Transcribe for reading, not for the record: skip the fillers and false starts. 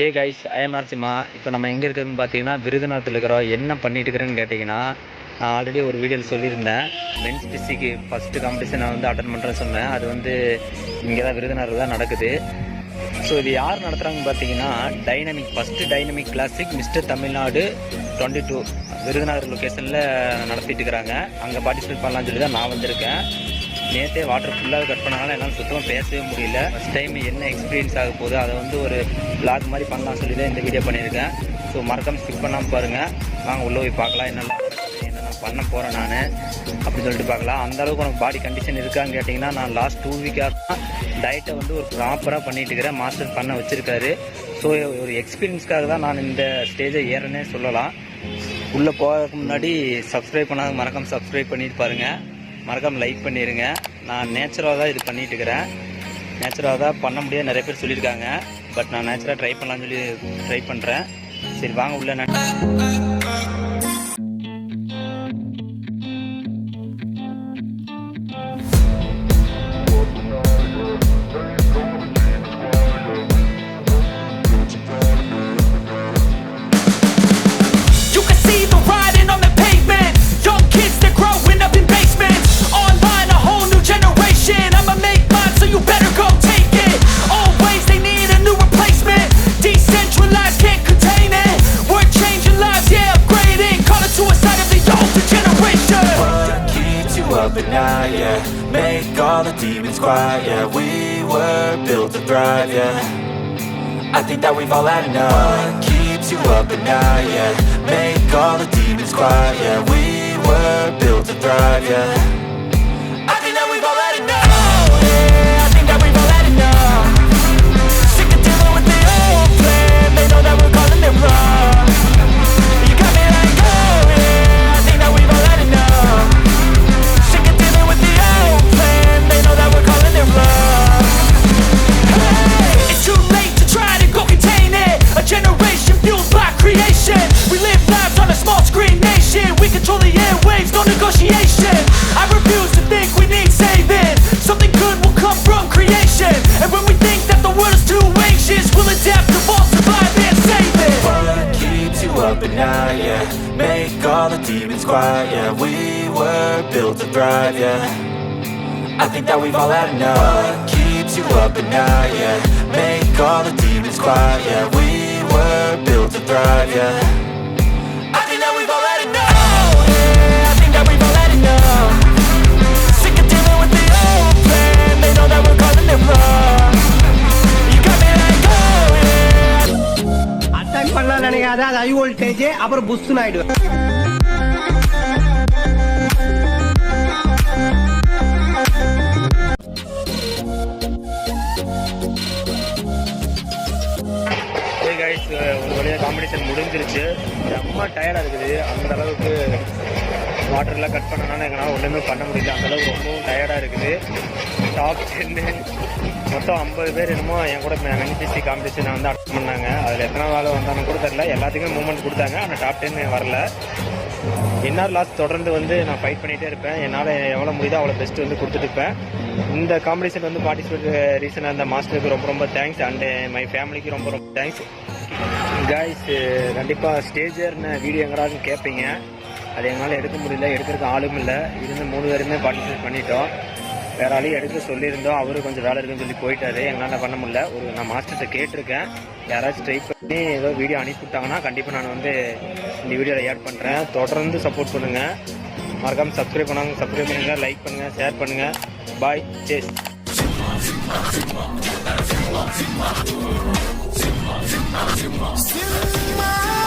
ஏ guys IIM Narasimha. இப்போ நம்ம எங்கே இருக்கிறதுன்னு பார்த்தீங்கன்னா விருதுநகரத்தில் இருக்கிறோம். என்ன பண்ணிட்டு இருக்கிறேன்னு கேட்டிங்கன்னா, நான் ஆல்ரெடி ஒரு வீடியோவில் சொல்லியிருந்தேன். மென்ஸ் பிசிக்கு ஃபஸ்ட்டு காம்படிஷன் நான் வந்து அட்டன் பண்ணுறேன்னு சொன்னேன். அது வந்து இங்கே தான் விருதுநகரில் தான் நடக்குது. ஸோ இது யார் நடத்துகிறாங்கன்னு பார்த்தீங்கன்னா first dynamic classic mister Tamil Nadu 22 Virudhunagar லொக்கேஷனில் நடத்திட்டு இருக்கிறாங்க. அங்கே பார்ட்டிசிபேட் பண்ணலான்னு சொல்லி தான் நான் வந்திருக்கேன். நேற்றே வாட்டர் ஃபுல்லாக கட் பண்ணனால என்னால் சுத்தமாக பேசவே முடியல. ஃபஸ்ட் டைம் என்ன எக்ஸ்பீரியன்ஸ் ஆக போகுது அதை வந்து ஒரு பிளாக் மாதிரி பண்ணலாம்னு சொல்லி தான் இந்த வீடியோ பண்ணியிருக்கேன். ஸோ மறக்காமல் ஸ்கிப் பண்ணாமல் பாருங்கள். வாங்க உள்ளே போய் பார்க்கலாம் என்னெல்லாம் என்னென்ன பண்ண போகிறேன் நான் அப்படின்னு சொல்லிட்டு பார்க்கலாம். அந்தளவுக்கு உனக்கு பாடி கண்டிஷன் இருக்கான்னு கேட்டிங்கன்னா, நான் லாஸ்ட் 2 வீக்காக தான் டயட்டை வந்து ஒரு ப்ராப்பராக பண்ணிட்டு இருக்கிறேன். மாஸ்டர் பண்ண வச்சுருக்காரு. ஸோ ஒரு எக்ஸ்பீரியன்ஸ்க்காக தான் நான் இந்த ஸ்டேஜை ஏறனே சொல்லலாம். உள்ளே போகிறதுக்கு முன்னாடி சப்ஸ்கிரைப் பண்ணாத மறக்காமல் சப்ஸ்கிரைப் பண்ணிட்டு பாருங்கள். மறக்காமல் லைக் பண்ணிடுங்க. நான் நேச்சுரலாக தான் இது பண்ணிட்டு இருக்கிறேன். நேச்சுரலாக தான் பண்ண முடியாது நிறைய பேர் சொல்லியிருக்காங்க. பட் நான் நேச்சுரலாக ட்ரை பண்ணலான்னு சொல்லி ட்ரை பண்ணுறேன். சரி வாங்க உள்ள நான் at night, yeah. Make all the demons quiet, yeah. We were built to thrive, yeah. I think that we've all had enough. What keeps you up at night, yeah. Make all the demons quiet, yeah. We were built to thrive, yeah. I think that we've all had enough. Oh, yeah, I think that we've all had enough. Sick of dealing with the old plan. They know that we're calling it wrong. You got me like, oh, yeah, I think that we've all had enough. Make all the demons quiet, yeah. We were built to thrive, yeah. I think that we've all had enough. What keeps you up at night, yeah. Make all the demons quiet, yeah. We were built to thrive, yeah. I think that we've all had enough. Oh, yeah, I think that we've all had enough. Sick of dealing with the old plan. They know that we're calling it wrong. You got me like, oh, yeah. Attack பண்ணலாம் நினைக்காத, அது high voltage. அப்புறம் புஷ்னு ஆயிடும். ஒரு வழியாக competition முடிஞ்சிருச்சு. ரொம்ப டயர்டாக இருக்குது. அந்த அளவுக்கு வாட்டர்லாம் கட் பண்ணனால எங்களால் ஒன்றுமே பண்ண முடியல. அந்தளவுக்கு ரொம்பவும் டயர்டாக இருக்குது. டாப் 10 மொத்தம் 50 பேர் என்னமோ என் கூட NPC காம்படிஷனை வந்து அட்டன் பண்ணாங்க. அதில் எத்தனை வேலை வந்தாலும் கூட தெரில. எல்லாத்துக்குமே மூமெண்ட் கொடுத்தாங்க. ஆனால் டாப் 10 வரல. என்ஆர் லாஸ்ட் தொடர்ந்து வந்து நான் ஃபைட் பண்ணிகிட்டே இருப்பேன். என்னால் எவ்வளோ முடியுதோ அவ்வளோ பெஸ்ட்டு வந்து கொடுத்துட்டு இருப்பேன். இந்த காம்படிஷன் வந்து பார்ட்டிசிபேட் ரீசனாக இருந்த மாஸ்டருக்கு ரொம்ப ரொம்ப தேங்க்ஸ். அண்டு மை ஃபேமிலிக்கு ரொம்ப ரொம்ப தேங்க்ஸ். காய்ஸ், கண்டிப்பாக ஸ்டேஜர்னு வீடியோ எங்கடான்னு கேட்பீங்க. அது எங்களால் எடுக்க முடியல. எடுக்கிறதுக்கு ஆளும் இல்லை. இருந்து 3 பேருமே பார்ட்டிசிபேட் பண்ணிட்டோம். வேறு ஆளையும் எடுக்க சொல்லியிருந்தோம். அவரு கொஞ்சம் வேலை இருக்குன்னு சொல்லி போயிட்டாரு. எங்களால் பண்ண முடியல. நான் மாஸ்டர்கிட்ட கேட்டிருக்கேன். யாராச்சும் ட்ரை பண்ணி ஏதோ வீடியோ அனுப்பிவிட்டாங்கன்னா கண்டிப்பாக நான் வந்து இந்த வீடியோவில் ஆட் பண்ணுறேன். தொடர்ந்து சப்போர்ட் பண்ணுங்கள். மறக்காமல் சப்ஸ்கிரைப் பண்ணுங்கள், லைக் பண்ணுங்கள், ஷேர் பண்ணுங்கள். பாய், சேஸ். Cinema.